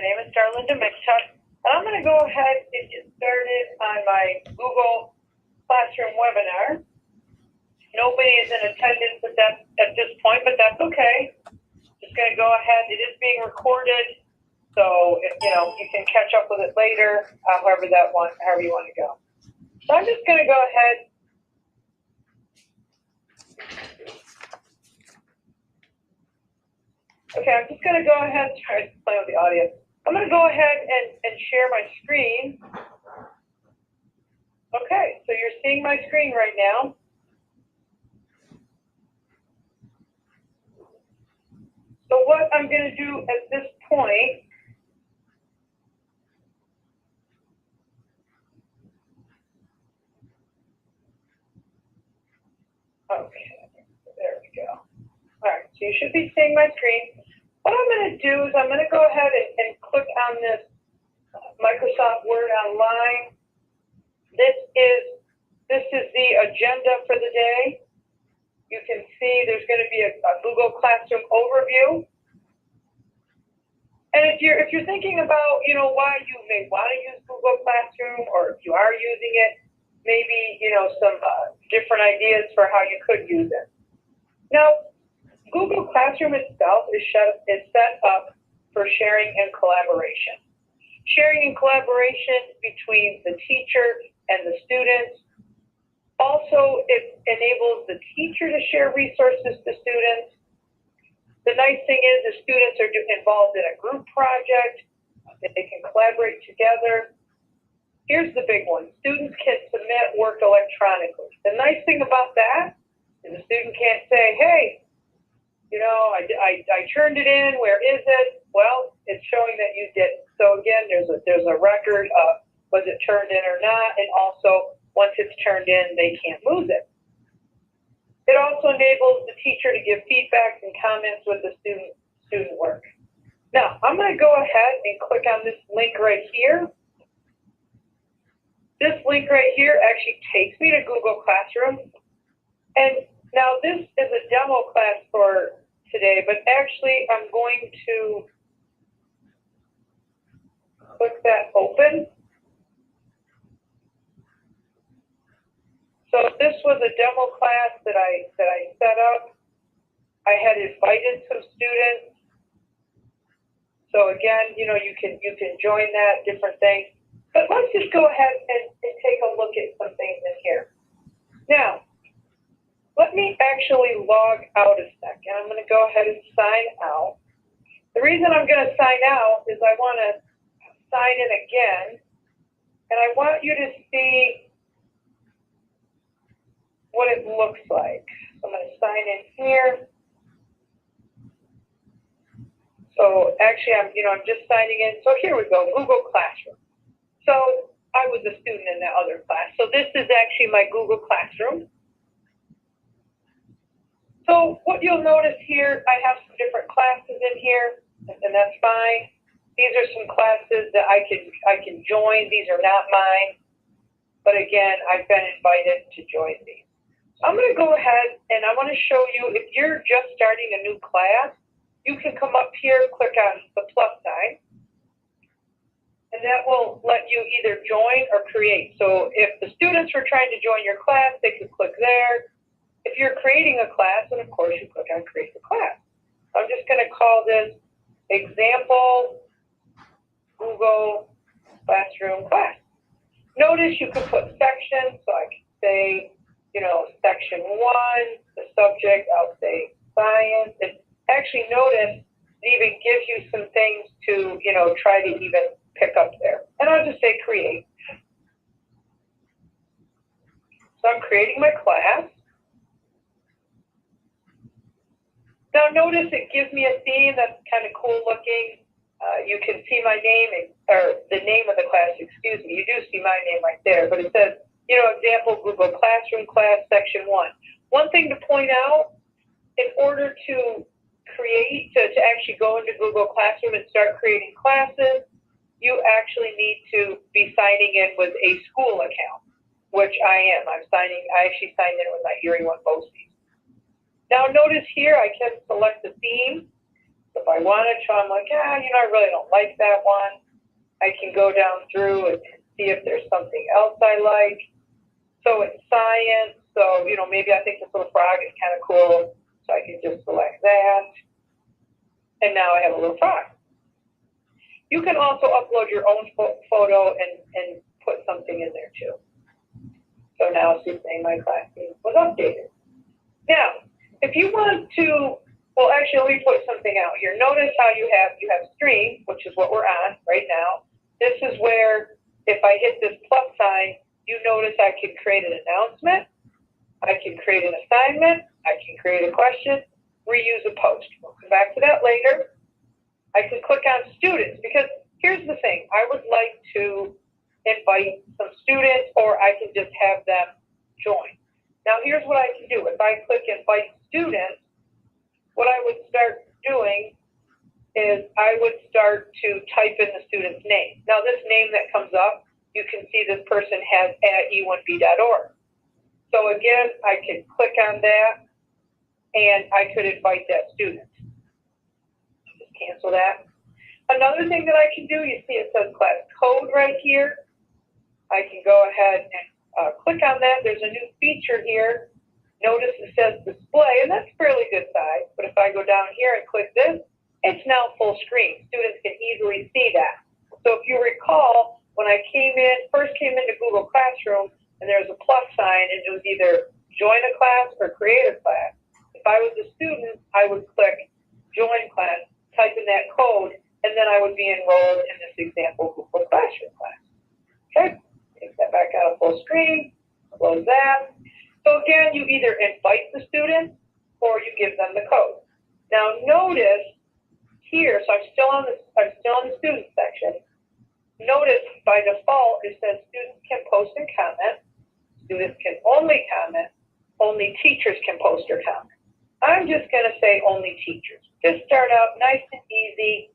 name is Darlinda Mixtuck, and I'm going to go ahead and get started on my Google Classroom webinar. Nobody is in attendance at this point, but that's okay. Just going to go ahead. It is being recorded, so you can catch up with it later, however you want to go. So I'm just going to go ahead. Okay, I'm just going to go ahead. Sorry, to play with the audio. I'm going to go ahead and share my screen. Okay, so you're seeing my screen right now. So what I'm going to do at this point, okay, there we go. All right, so you should be seeing my screen. What I'm going to do is I'm going to go ahead and click on this Microsoft Word Online. This is the agenda for the day. You can see there's going to be a Google Classroom overview. And if you're thinking about why you may want to use Google Classroom, or if you are using it, maybe some different ideas for how you could use it. Now, Google Classroom itself is set up for sharing and collaboration. Sharing and collaboration between the teacher and the students. Also, it enables the teacher to share resources to students. The nice thing is the students are involved in a group project. They can collaborate together. Here's the big one. Students can submit work electronically. The nice thing about that is the student can't say, hey, I turned it in. Where is it? Well, it's showing that you did. So again, there's a record of was it turned in or not, and also once it's turned in, they can't lose it. It also enables the teacher to give feedback and comments with the student work. Now, I'm going to go ahead and click on this link right here. This link right here actually takes me to Google Classroom. And now this is a demo class for today, but actually I'm going to click that open. So this was a demo class that I set up. I had invited some students. So again, you can join that, different things. But let's just go ahead and take a look at some things in here. Now, let me actually log out a second. I'm going to go ahead and sign out. The reason I'm going to sign out is I want to sign in again, and I want you to see what it looks like. So I'm going to sign in here. So actually, I'm just signing in. So here we go, Google Classroom. So I was a student in that other class. So this is actually my Google Classroom. So what you'll notice here, I have some different classes in here, and that's fine. These are some classes that I can join. These are not mine. But again, I've been invited to join these. So I'm going to go ahead and I want to show you, if you're just starting a new class, you can come up here, click on the plus sign, and that will let you either join or create. So if the students were trying to join your class, they could click there. If you're creating a class, then of course you click on create the class. I'm just going to call this example Google Classroom class. Notice you can put sections, so I can say, section 1, the subject, I'll say science. And actually notice it even gives you some things to, try to even pick up there. And I'll just say create. So I'm creating my class. Now notice it gives me a theme that's kind of cool looking. You can see my name, or the name of the class, excuse me. You do see my name right there, but it says, example Google Classroom class section 1. One thing to point out, in order to create, to actually go into Google Classroom and start creating classes, you actually need to be signing in with a school account, which I am. I actually signed in with my Erie One BOCES. Now notice here I can select the theme. If I wanted to, I'm like, yeah, I really don't like that one. I can go down through and see if there's something else I like. So it's science. So, maybe I think this little frog is kind of cool. So I can just select that. And now I have a little frog. You can also upload your own photo and put something in there too. So now she's saying my class name was updated. Now, if you want to, well, actually, let me put something out here. Notice how you have stream, which is what we're on right now. This is where if I hit this plus sign, you notice I can create an announcement, I can create an assignment, I can create a question, reuse a post. We'll come back to that later. I can click on students because here's the thing. I would like to invite some students, or I can just have them join. Now, here's what I can do. If I click invite students, what I would start doing is I would start to type in the student's name. Now, this name that comes up, you can see this person has @e1b.org. So again, I could click on that, and I could invite that student. Just cancel that. Another thing that I can do, you see it says class code right here. I can go ahead and click on that. There's a new feature here. Notice it says display, and that's fairly good size. But if I go down here and click this, it's now full screen. Students can easily see that. So if you recall, when I first came into Google Classroom, and there was a plus sign, and it was either join a class or create a class. If I was a student, I would click join class, type in that code, and then I would be enrolled in this example Google Classroom class. Okay, take that back out of full screen, close that. So again, you either invite the students or you give them the code. Now notice here, so I'm still in the student section. Notice by default it says students can post and comment. Students can only comment. Only teachers can post or comment. I'm just going to say only teachers. Just start out nice and easy,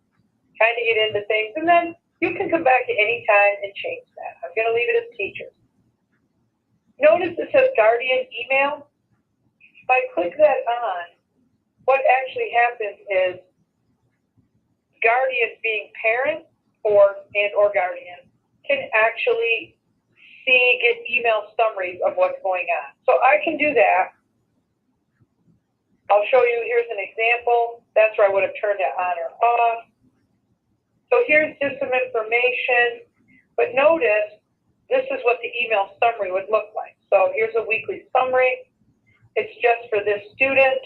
kind of get into things, and then you can come back at any time and change that. I'm going to leave it as teachers. Notice it says Guardian email. If I click that on, what actually happens is guardians, being parents or guardians, can actually get email summaries of what's going on. So I can do that. I'll show you, here's an example. That's where I would have turned it on or off. So here's just some information, but notice this is what the email summary would look like. So here's a weekly summary. It's just for this student.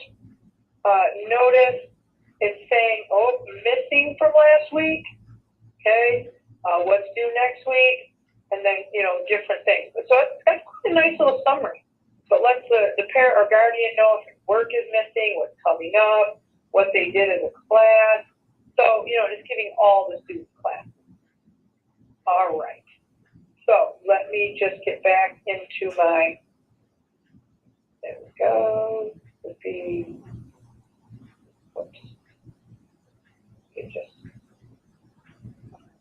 Notice it's saying, missing from last week. Okay, what's due next week, and then different things. So that's quite a nice little summary. But lets the parent or guardian know if work is missing, what's coming up, what they did as a class. So just giving all the students classes. All right. So let me just get back into my. There we go. Let's see. Whoops. Just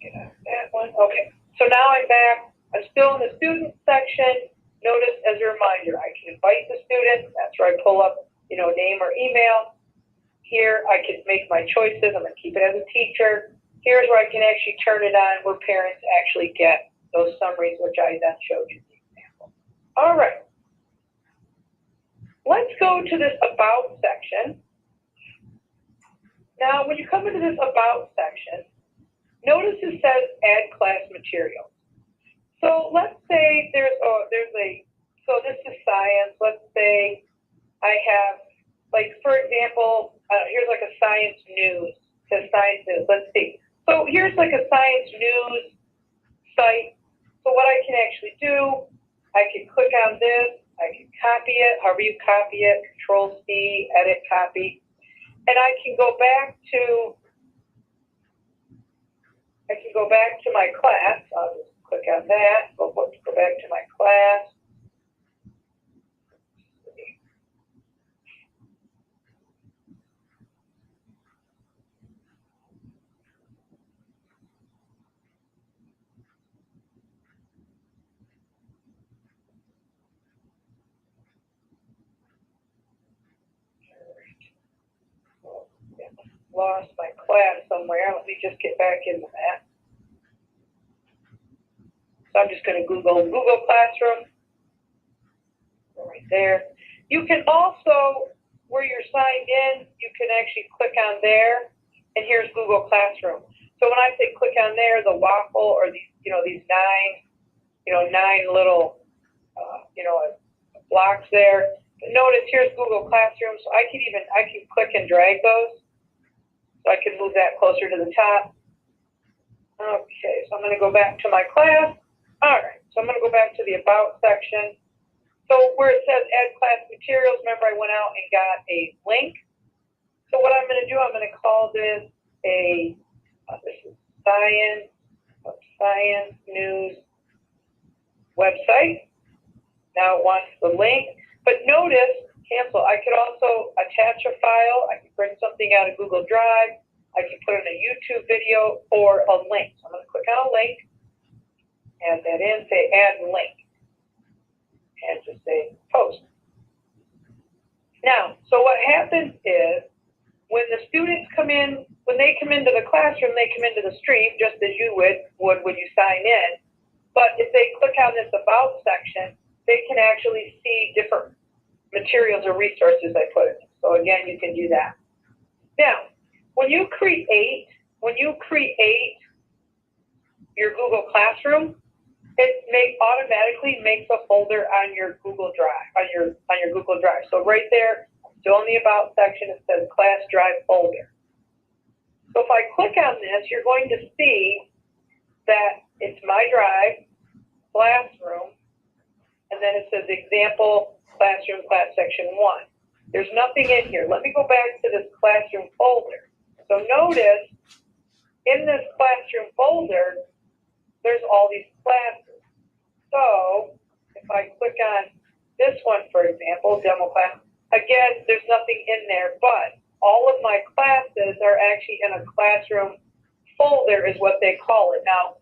get out of that one. Okay. So now I'm back. I'm still in the student section. Notice as a reminder, I can invite the students. That's where I pull up, name or email. Here I can make my choices. I'm going to keep it as a teacher. Here's where I can actually turn it on where parents actually get those summaries, which I then showed you the example. All right. Let's go to this About section. Now, when you come into this About section, notice it says Add Class Materials. So let's say so this is science. Let's say I have, for example, here's like a science news. It says science news. Let's see. So here's like a science news site. So what I can actually do, I can click on this. I can copy it, however you copy it, Control-C, edit, copy. And I can go back to my class. I'll just click on that. Go back to my class. Lost my class somewhere. Let me just get back into that. So I'm just going to Google Classroom. Right there. You can also, where you're signed in, you can actually click on there, and here's Google Classroom. So when I say click on there, the waffle or these, these nine little, blocks there. But notice here's Google Classroom, so I can click and drag those, so I can move that closer to the top. Okay, so I'm going to go back to my class. All right, so I'm going to go back to the About section. So where it says Add Class Materials, remember I went out and got a link. So what I'm going to do, I'm going to call this this is Science News website. Now it wants the link, but notice, cancel. I could also attach a file. I could bring something out of Google Drive. I could put in a YouTube video or a link. So I'm going to click on a link, add that in, say add link, and just say post. Now, so what happens is when the students come in, when they come into the classroom, they come into the stream just as you would when you sign in. But if they click on this About section, they can actually see different materials or resources I put in. So again, you can do that. Now, when you create your Google Classroom, it automatically makes a folder on your Google Drive, on your Google Drive. So right there, still in the About section, it says Class Drive folder. So if I click on this, you're going to see that it's my drive, Classroom, and then it says Example Classroom Class Section 1. There's nothing in here. Let me go back to this Classroom folder. So notice, in this Classroom folder, there's all these classes. So if I click on this one, for example, Demo Class, again, there's nothing in there, but all of my classes are actually in a Classroom folder is what they call it. Now,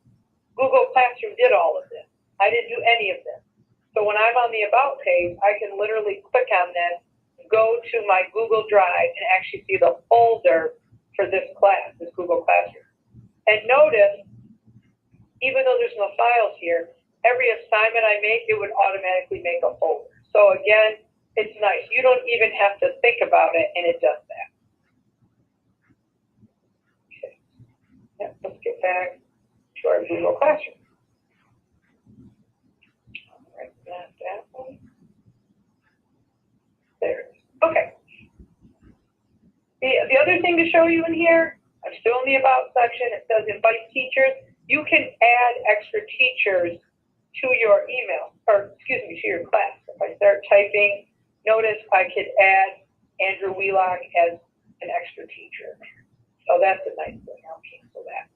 Google Classroom did all of this. I didn't do any of this. So when I'm on the About page, I can literally click on this, go to my Google Drive, and actually see the folder for this class, this Google Classroom. And notice, even though there's no files here, every assignment I make, it would automatically make a folder. So again, it's nice. You don't even have to think about it, and it does that. Okay. Yeah, let's get back to our Google Classroom. That one. There it is. Okay. The other thing to show you in here, I'm still in the About section. It says Invite Teachers. You can add extra teachers to your email, or excuse me, to your class. If I start typing, notice I could add Andrew Wheelock as an extra teacher. So that's a nice thing. I'll cancel that.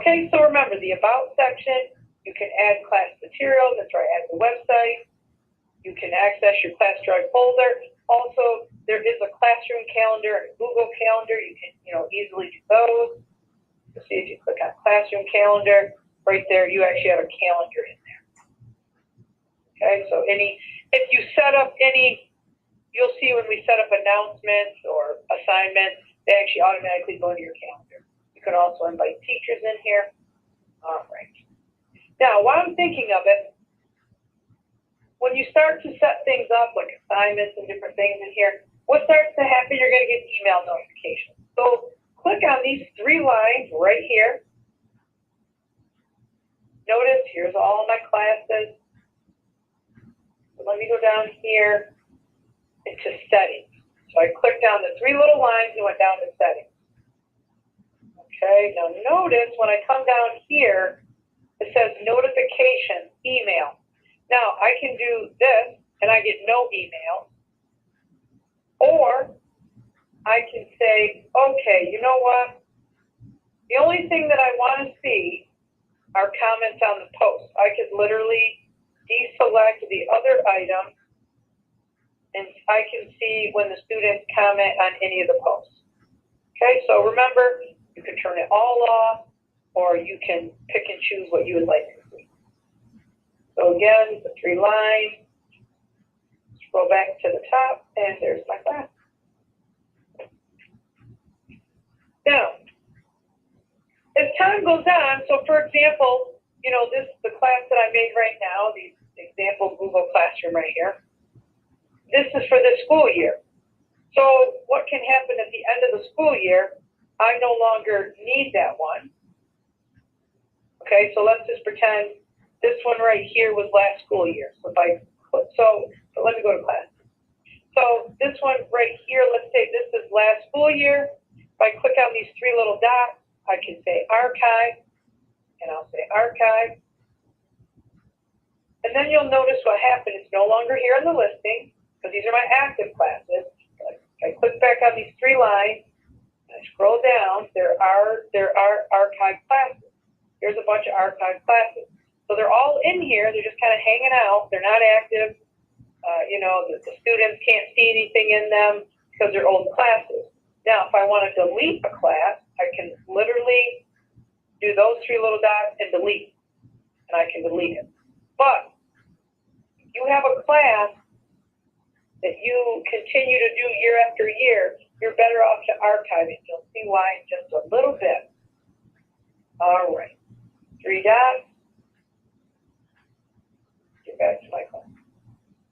Okay, so remember the About section, you can add class materials. That's right, add the website. You can access your Class Drive folder. Also, there is a classroom calendar and a Google Calendar. You can, easily do those. You'll see if you click on Classroom Calendar, right there, you actually have a calendar in there. Okay, so if you set up you'll see when we set up announcements or assignments, they actually automatically go into your calendar. You can also invite teachers in here. All right. Now, while I'm thinking of it, when you start to set things up, like assignments and different things in here, what starts to happen, you're going to get email notifications. So click on these 3 lines right here. Notice, here's all my classes. So let me go down here into settings. So I clicked on the 3 little lines and went down to settings. Okay, now notice when I come down here, it says notification, email. Now, I can do this, and I get no email. Or I can say, okay, you know what? The only thing that I want to see are comments on the post. I could literally deselect the other item, and I can see when the students comment on any of the posts. Okay, so remember, you can turn it all off, or you can pick and choose what you would like to see. So again, the 3 lines, scroll back to the top, and there's my class. Now, as time goes on, so for example, you know, the class that I made right now, the example Google Classroom right here, this is for this school year. So what can happen at the end of the school year, I no longer need that one. Okay, so let's just pretend this one right here was last school year. So if I put, so let me go to class. So this one right here, let's say this is last school year. If I click on these three little dots, I can say archive, and I'll say archive. And then you'll notice what happened. It's no longer here in the listing, because these are my active classes. I click back on these three lines, and I scroll down, there are archived classes. Here's a bunch of archived classes. So they're all in here, they're just kind of hanging out, they're not active. You know, the students can't see anything in them because they're old classes. Now, if I want to delete a class, I can literally do those three little dots and delete, and I can delete it. But if you have a class that you continue to do year after year, you're better off to archive it. You'll see why in just a little bit. All right, three dots. Get back to my class.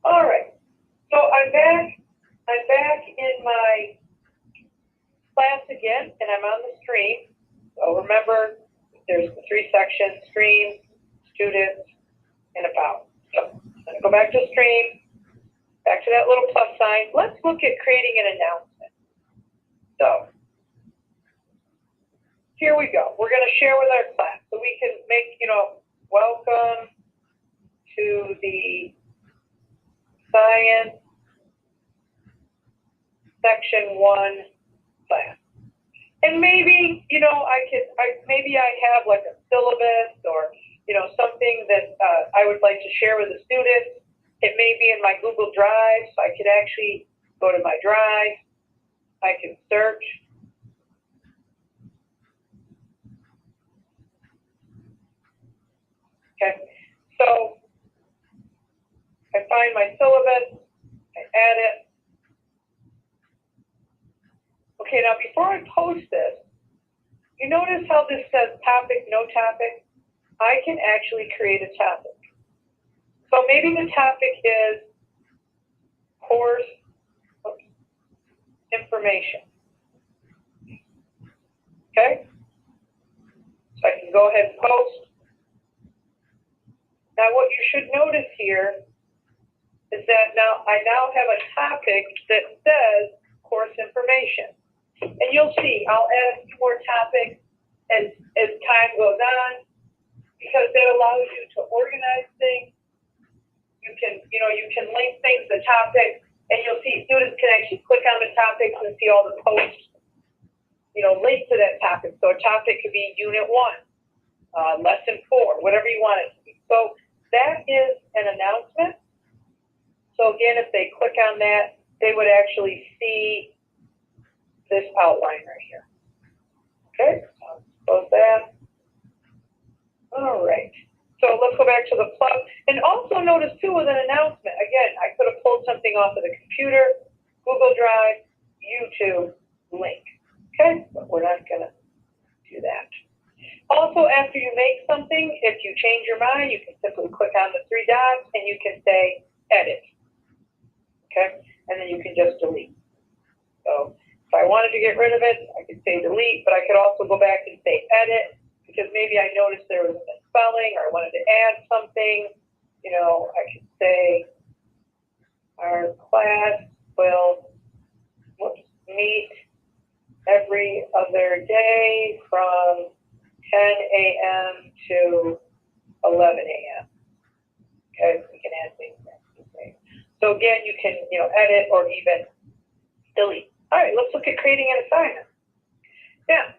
All right, so I'm back in my class again, and I'm on the stream. So remember, there's the three sections: stream, students, and about. So I'm going to go back to stream, back to that little plus sign. Let's look at creating an announcement. So here we go. We're going to share with our class. So we can make, you know, welcome to the Science Section 1 class. And maybe, you know, maybe I have like a syllabus or, you know, something that I would like to share with the students. It may be in my Google Drive, so I could actually go to my Drive. I can search. Okay, so I find my syllabus, I add it. Okay, now before I post this, you notice how this says topic, no topic? I can actually create a topic. So maybe the topic is course information. Okay? So I can go ahead and post. Now what you should notice here is that I now have a topic that says course information. And you'll see, I'll add a few more topics as time goes on, because that allows you to organize things. You can link things to topics, and you'll see students can actually click on the topics and see all the posts, you know, linked to that topic. So a topic could be Unit 1, Lesson 4, whatever you want it to be. So that is an announcement. So again, if they click on that, they would actually see this outline right here. Okay, so close that. All right. So let's go back to the plug. And also notice too with an announcement, again, I could have pulled something off of the computer, Google Drive, YouTube, link. Okay, but we're not gonna do that. Also, after you make something, if you change your mind, you can simply click on the three dots and you can say edit. Okay, and then you can just delete. So if I wanted to get rid of it, I could say delete, but I could also go back and say edit, because maybe I noticed there was a misspelling or I wanted to add something. You know, I could say our class will meet every other day from 10 a.m. to 11 a.m. Okay, we can add things there. So again, you can, you know, edit or even delete. All right, let's look at creating an assignment. Now,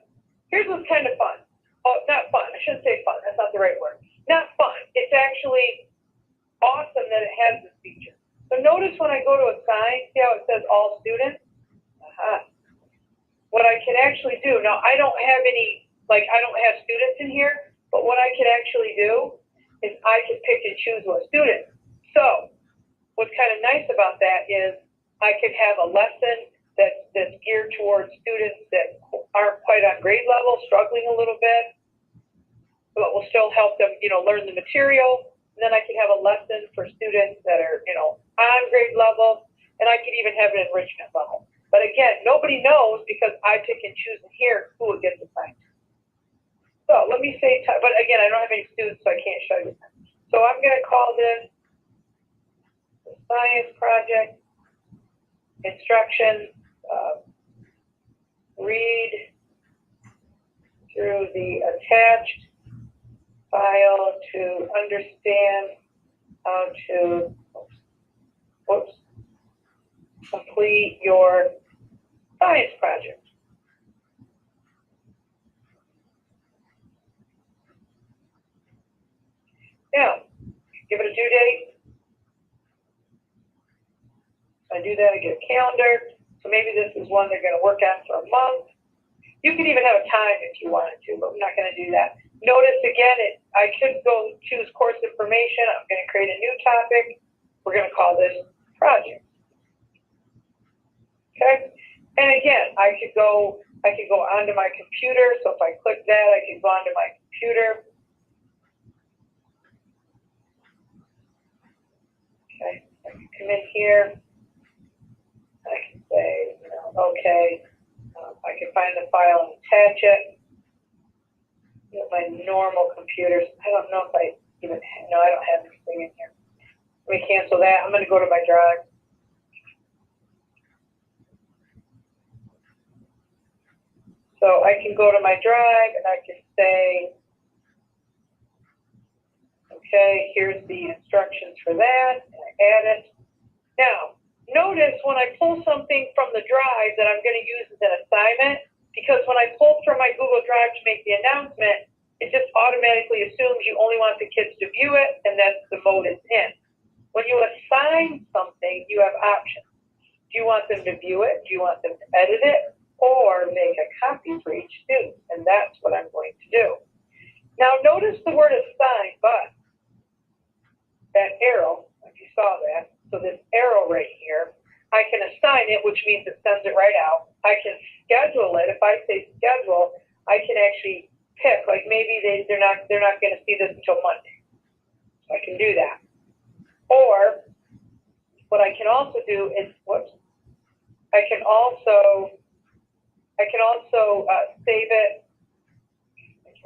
here's what's kind of fun. Oh, not fun. I shouldn't say fun. That's not the right word. Not fun. It's actually awesome that it has this feature. So notice when I go to assign, see how it says all students? What I can actually do, now I don't have any, like I don't have students in here, but what I can actually do is I can pick and choose what students. So what's kind of nice about that is I could have a lesson that's geared towards students that aren't quite on grade level, struggling a little bit, but will still help them, learn the material. And then I could have a lesson for students that are, on grade level, and I could even have an enrichment level. But again, nobody knows because I pick and choose in here who it gets assigned. So let me say, but again, I don't have any students, so I can't show you that. So I'm going to call this the science project instructions. Read through the attached file to understand how to complete your science project. Now, give it a due date. I do that, I get a calendar. So maybe this is one they're going to work on for a month. You can even have a time if you wanted to, but we're not going to do that. Notice again, I could go choose course information. I'm going to create a new topic. We're going to call this project. Okay. And again, I could go onto my computer. So if I click that, I can go onto my computer. Okay. I can come in here. I can say, okay. I can find the file and attach it. My normal computers. I don't know if I even, no, I don't have anything in here. Let me cancel that. I'm going to go to my drive. So I can go to my drive and I can say, okay, here's the instructions for that. And I add it. Now, notice when I pull something from the drive that I'm going to use as an assignment, because when I pull from my Google Drive to make the announcement, it just automatically assumes you only want the kids to view it, and that's the mode it's in. When you assign something, you have options. Do you want them to view it? Do you want them to edit it? Or make a copy for each student? And that's what I'm going to do. Now, notice the word assign, but that arrow, if you saw that, so this arrow right here, I can assign it, which means it sends it right out. I can schedule it. If I say schedule, I can actually pick, like maybe they're not going to see this until Monday. So I can do that. Or what I can also do is, I can also save it.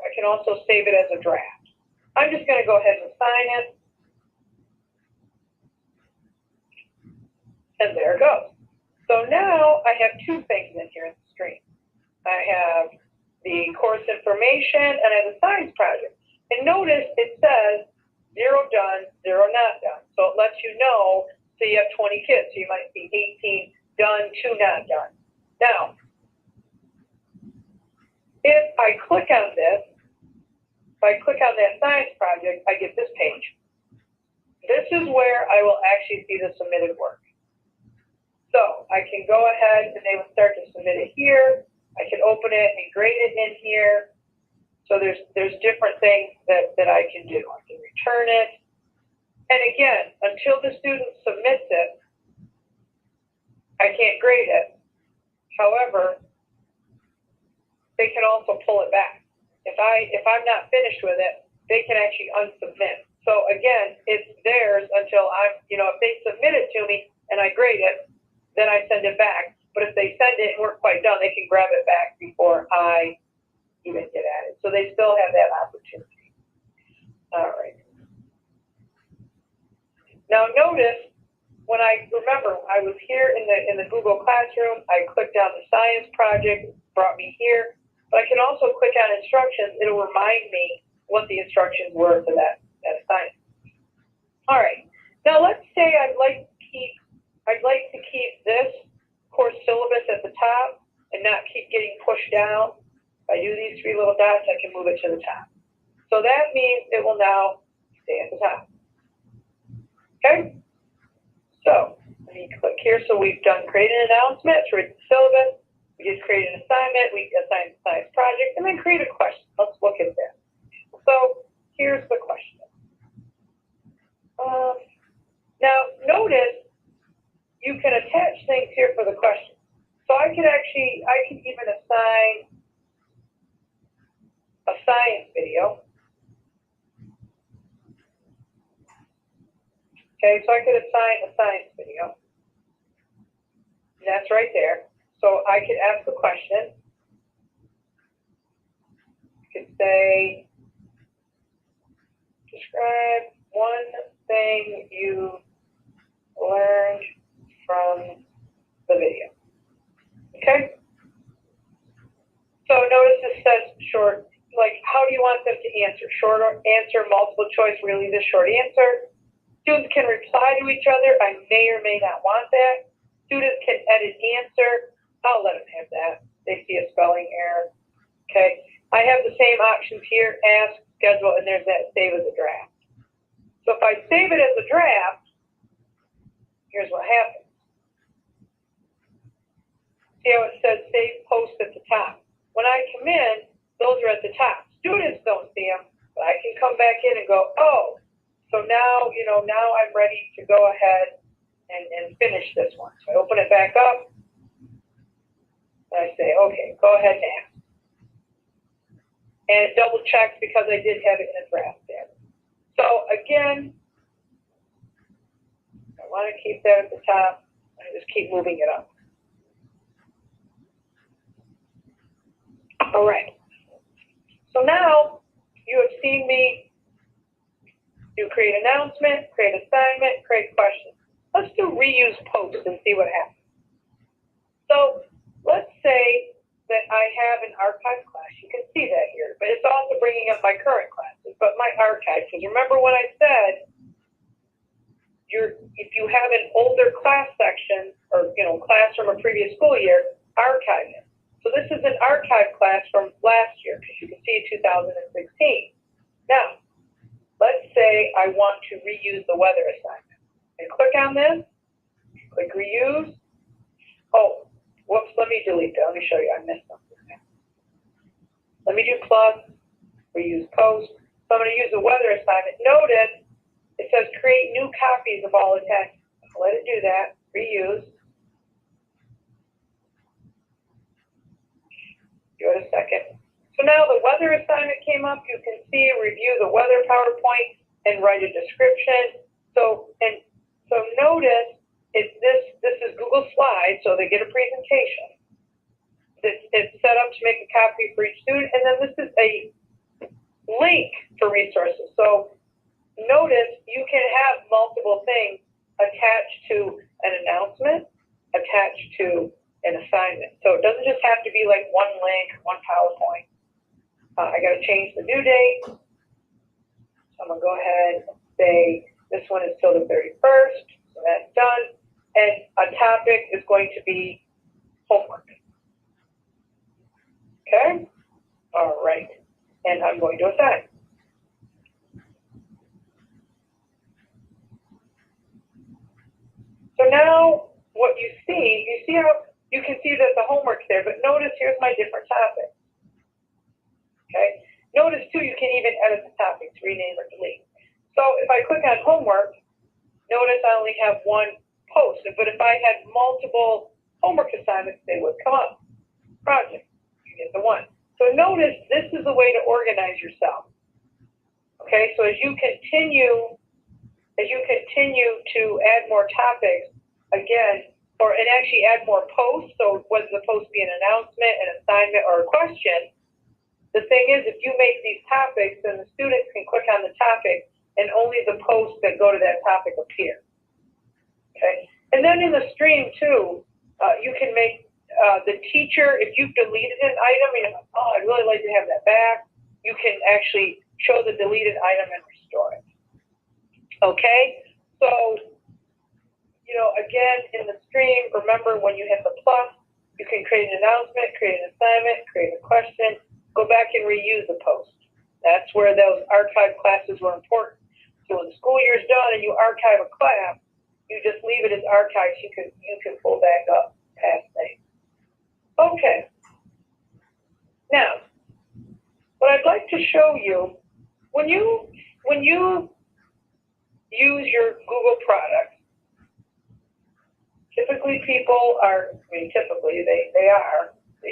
I can also save it as a draft. I'm just going to go ahead and assign it. And there it goes. So now I have two things in here in the screen. I have the course information and I have the science project. And notice it says 0 done, 0 not done. So it lets you know, so you have 20 kids, so you might see 18 done, 2 not done. Now, if I click on this, if I click on that science project, I get this page. This is where I will actually see the submitted work. So I can go ahead and they will start to submit it here. I can open it and grade it in here. So there's different things that I can do. I can return it. And again, until the student submits it, I can't grade it. However, they can also pull it back. If I'm not finished with it, they can actually unsubmit. So again, it's theirs until if they submit it to me and I grade it, then I send it back. But if they send it and we're quite done, they can grab it back before I even get at it. So they still have that opportunity. All right. Now notice when I was here in the Google Classroom, I clicked on the science project, brought me here. But I can also click on instructions. It'll remind me what the instructions were for that assignment. All right. Now let's say I'd like to keep this course syllabus at the top and not keep getting pushed down. If I do these 3 little dots, I can move it to the top. So that means it will now stay at the top. Okay? So let me click here. So we've done create an announcement, read the syllabus. We just create an assignment. We assign the science project, and then create a question. Let's look at that. So here's the question. Now notice you can attach things here for the question. Okay, so I could assign a science video. And that's right there. So I could ask a question. I could say, describe one thing you learned from the video. Okay? So notice this says short, like how do you want them to answer? Short answer, multiple choice, really the short answer. Students can reply to each other. I may or may not want that. Students can edit answer. I'll let them have that. They see a spelling error. Okay. I have the same options here, ask, schedule, and there's that save as a draft. So if I save it as a draft, here's what happens. See how it says save post at the top. When I come in, those are at the top. Students don't see them, but I can come back in and go, oh, so now, now I'm ready to go ahead and finish this one. So I open it back up, and I say, okay, go ahead and ask. And it double checks because I did have it in a draft there. So again, I want to keep that at the top, and just keep moving it up. All right. So now you have seen me do create announcement, create assignment, create questions. Let's do reuse posts and see what happens. So let's say that I have an archive class. You can see that here, but it's also bringing up my current classes, but my archive. Because remember what I said, if you have an older class section or class from a previous school year, archive it. So this is an archive class from last year, because you can see 2016. Now, let's say I want to reuse the weather assignment. And click on this, click reuse. Oh, whoops, let me delete that. Let me show you, I missed something there. Let me do plus, reuse post. So I'm going to use the weather assignment. Notice it says create new copies of all attachments. Let it do that, reuse. Give it a second. So now the weather assignment came up. You can see, review the weather PowerPoint and write a description. So notice this is Google Slides, so they get a presentation. It's set up to make a copy for each student, and then this is a link for resources. So notice you can have multiple things attached to an announcement, attached to an assignment. So it doesn't just have to be like one link, one PowerPoint. I got to change the due date. So I'm going to go ahead and say this one is till the 31st. So that's done. And a topic is going to be homework. Okay? All right. And I'm going to assign. So now what you see how you can see that the homework's there, but notice here's my different topic. Okay? Notice too, you can even edit the topics, rename or delete. So if I click on homework, notice I only have one post, but if I had multiple homework assignments, they would come up. Project, you get the one. So notice this is the way to organize yourself. Okay, so as you continue to add more topics, again, and actually add more posts, so whether the post be an announcement, an assignment, or a question, the thing is, if you make these topics, then the students can click on the topic, and only the posts that go to that topic appear. Okay, and then in the stream too, you can make the teacher, if you've deleted an item, oh, I'd really like to have that back, you can actually show the deleted item and restore it. Okay, so again, in the stream, remember when you hit the plus, you can create an announcement, create an assignment, create a question, go back and reuse the post. That's where those archive classes were important. So when the school year is done and you archive a class, you just leave it as archived. You can pull back up past things. Okay. Now, what I'd like to show you, when you use your Google products, typically people are, they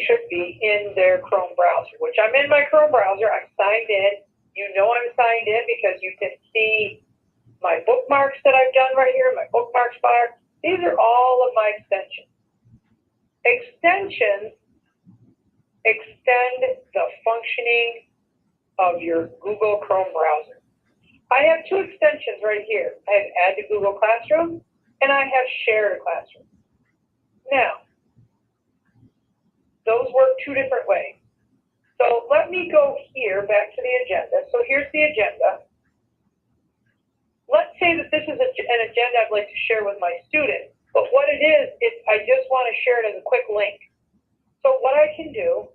should be in their Chrome browser, which I'm in my Chrome browser. I'm signed in. You know I'm signed in because you can see my bookmarks that I've done right here, my bookmarks bar. These are all of my extensions. Extensions extend the functioning of your Google Chrome browser. I have two extensions right here. I have Add to Google Classroom, and I have Share to Classroom. Now, those work two different ways. So let me go here, back to the agenda. So here's the agenda. Let's say that this is an agenda I'd like to share with my students, but what it is I just want to share it as a quick link. So what I can do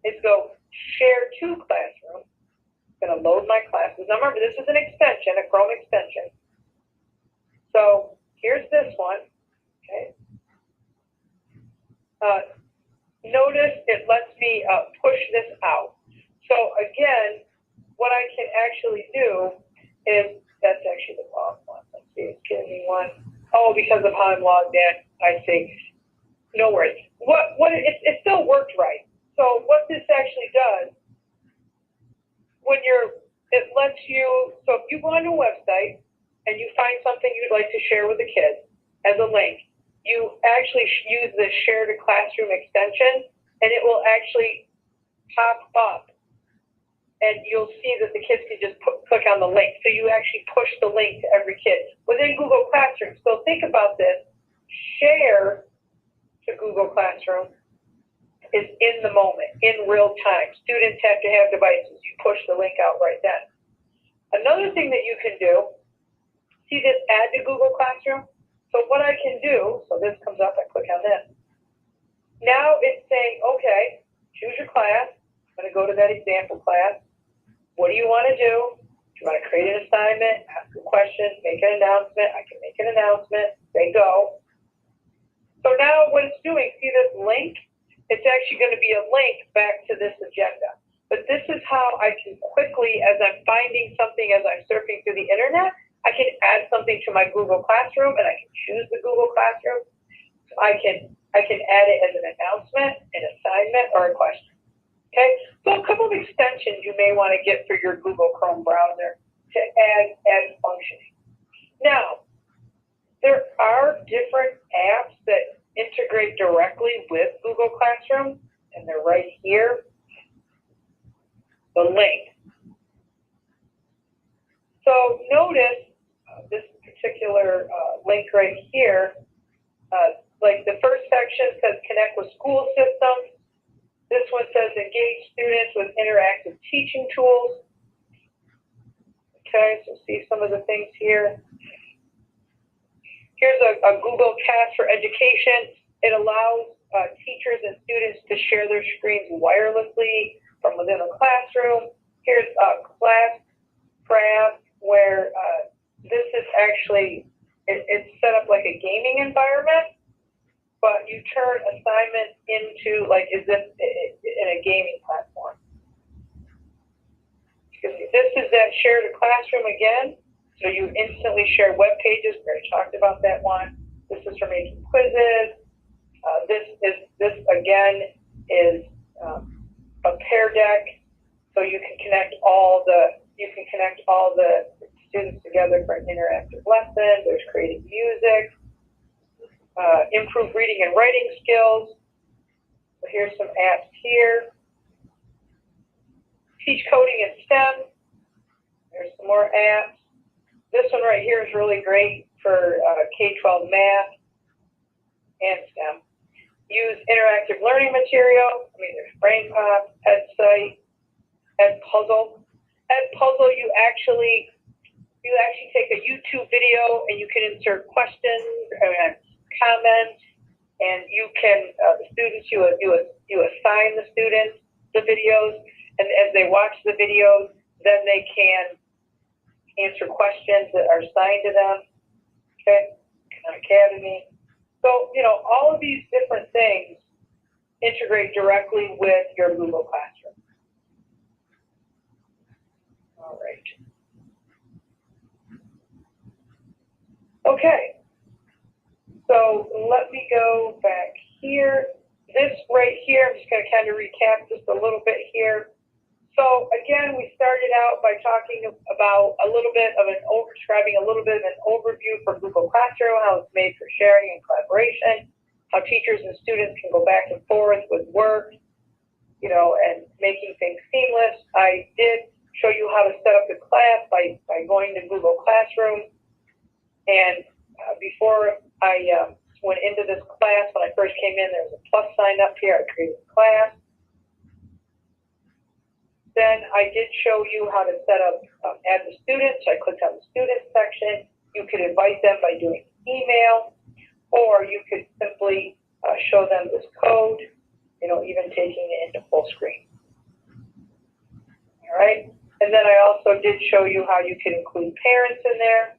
is go Share to Classroom. I'm going to load my classes. Now remember, this is an extension, a Chrome extension. So here's this one. Okay. Notice it lets me push this out. So again, what I can actually do is, that's actually the wrong one. Let's see, it's giving me one. Oh, because of how I'm logged in, I see. No worries. It still worked right. So what this actually does, it lets you, so if you go on a website and you find something you'd like to share with the kids as a link, you actually use the Share to Classroom extension, and it will actually pop up, and you'll see that the kids can just click on the link. So you actually push the link to every kid within Google Classroom. So think about this. Share to Google Classroom is in the moment, in real time. Students have to have devices. You push the link out right then. Another thing that you can do, see this Add to Google Classroom? So what I can do, so this comes up, I click on this. Now it's saying, okay, choose your class. I'm going to go to that example class. What do you want to do? Do you want to create an assignment, ask a question, make an announcement? I can make an announcement, say go. So now what it's doing, see this link? It's actually going to be a link back to this agenda. But this is how I can quickly, as I'm finding something, as I'm surfing through the internet, I can add something to my Google Classroom, and I can choose the Google Classroom. So I can add it as an announcement, an assignment, or a question. Okay? So a couple of extensions you may want to get for your Google Chrome browser to add functioning. Now, there are different apps that integrate directly with Google Classroom, and they're right here. The link. So notice this particular link right here, like the first section says connect with school systems. This one says engage students with interactive teaching tools. Okay, so see some of the things here. Here's a Google Cast for Education. It allows teachers and students to share their screens wirelessly from within a classroom. Here's a Classcraft, where this is actually, it's set up like a gaming environment, but you turn assignments into like as if in a gaming platform. This is that Share to Classroom again. So you instantly share web pages. We already talked about that one. This is for making quizzes. This again is a Pear Deck, so you can connect all the students together for an interactive lesson. There's creating music, improve reading and writing skills. So here's some apps here. Teach coding in STEM. There's some more apps. This one right here is really great for K-12 math and STEM. Use interactive learning material. There's BrainPop, EdSite, Edpuzzle. Edpuzzle, you actually take a YouTube video and you can insert questions and comments, and you can the students you assign the students the videos, and as they watch the videos, then they can answer questions that are assigned to them. Okay, Khan Academy. So all of these different things integrate directly with your Google Classroom. All right. Okay. So let me go back here. This right here, I'm just going to kind of recap just a little bit here. So again, we started out by talking about describing a little bit of an overview for Google Classroom, how it's made for sharing and collaboration, how teachers and students can go back and forth with work, and making things seamless. I did show you how to set up the class by going to Google Classroom. And before I went into this class, when I first came in, there was a plus sign up here. I created a class. Then I did show you how to set up, add the students. So I clicked on the students section. You could invite them by doing email, or you could simply show them this code, even taking it into full screen. All right. And then I also did show you how you can include parents in there.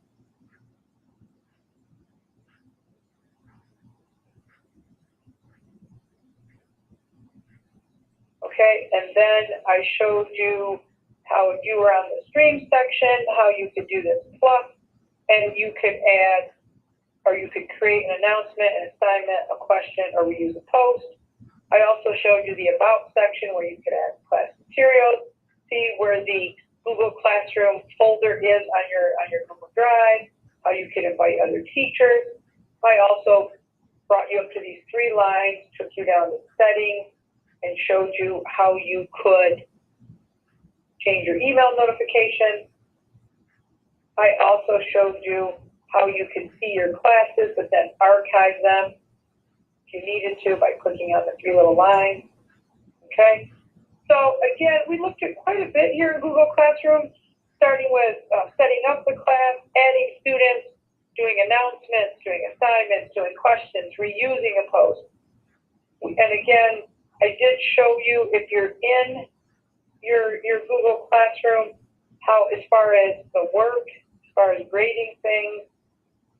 Okay, and then I showed you how if you were on the stream section, how you could do this plus, and you could add, or you could create an announcement, an assignment, a question, or reuse a post. I also showed you the about section where you could add class materials, see where the Google Classroom folder is on your Google Drive, how you could invite other teachers. I also brought you up to these 3 lines, took you down to settings, and showed you how you could change your email notifications. I also showed you how you can see your classes, but then archive them if you needed to by clicking on the 3 little lines. Okay. So again, we looked at quite a bit here in Google Classroom, starting with setting up the class, adding students, doing announcements, doing assignments, doing questions, reusing a post. And again, I did show you if you're in your Google Classroom, how as far as the work, as far as grading things.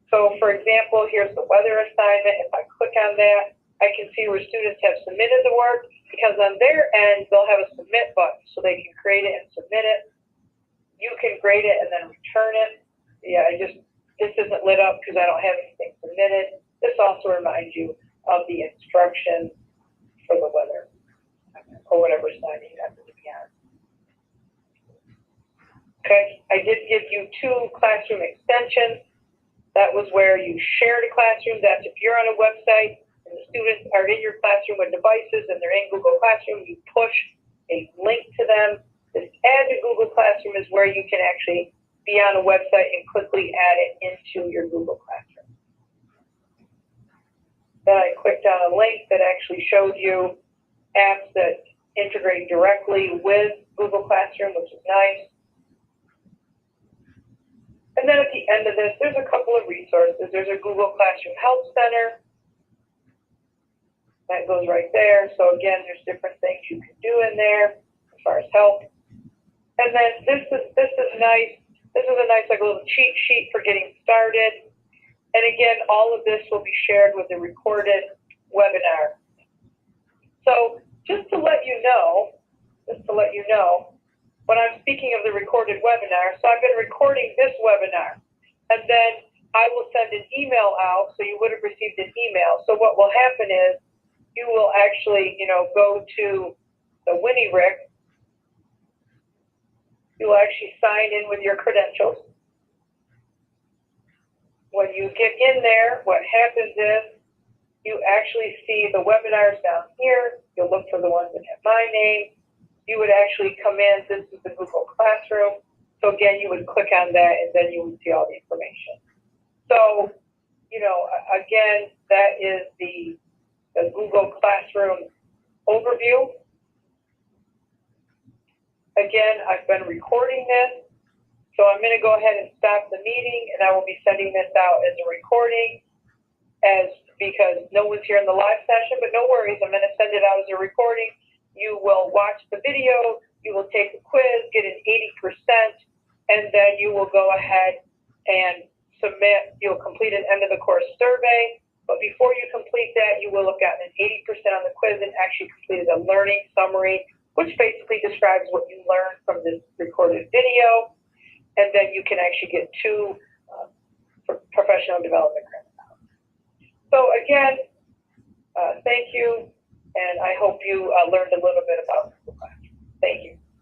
So for example, here's the weather assignment. If I click on that, I can see where students have submitted the work, because on their end, they'll have a submit button so they can create it and submit it. You can grade it and then return it. Yeah, this isn't lit up because I don't have anything submitted. This also reminds you of the instructions for the weather, or whatever sign you happen to be on. Okay, I did give you 2 classroom extensions. That was where you shared a classroom. That's if you're on a website and the students are in your classroom with devices and they're in Google Classroom, you push a link to them. This add to Google Classroom is where you can actually be on a website and quickly add it into your Google Classroom. Then I clicked on a link that actually showed you apps that integrate directly with Google Classroom, which is nice. And then at the end of this, there's a couple of resources. There's a Google Classroom Help Center. That goes right there. So again, there's different things you can do in there as far as help. And then this is nice. This is a nice like a little cheat sheet for getting started. And again, all of this will be shared with the recorded webinar. So just to let you know, when I'm speaking of the recorded webinar, so I've been recording this webinar, and then I will send an email out, so you would have received an email. So what will happen is you will actually, go to the WiniRic. You will actually sign in with your credentials. When you get in there, what happens is you actually see the webinars down here. You'll look for the ones that have my name. You would actually come in. This is the Google Classroom. So again, you would click on that, and then you would see all the information. So, again, that is the Google Classroom overview. Again, I've been recording this. So I'm going to go ahead and stop the meeting, and I will be sending this out as a recording, because no one's here in the live session, but no worries, I'm going to send it out as a recording. You will watch the video, you will take the quiz, get an 80%, and then you will go ahead and submit. You'll complete an end of the course survey, but before you complete that, you will have gotten an 80% on the quiz and actually completed a learning summary, which basically describes what you learned from this recorded video. And then you can actually get 2 professional development credits. So again, thank you, and I hope you learned a little bit about Google Classroom. Thank you.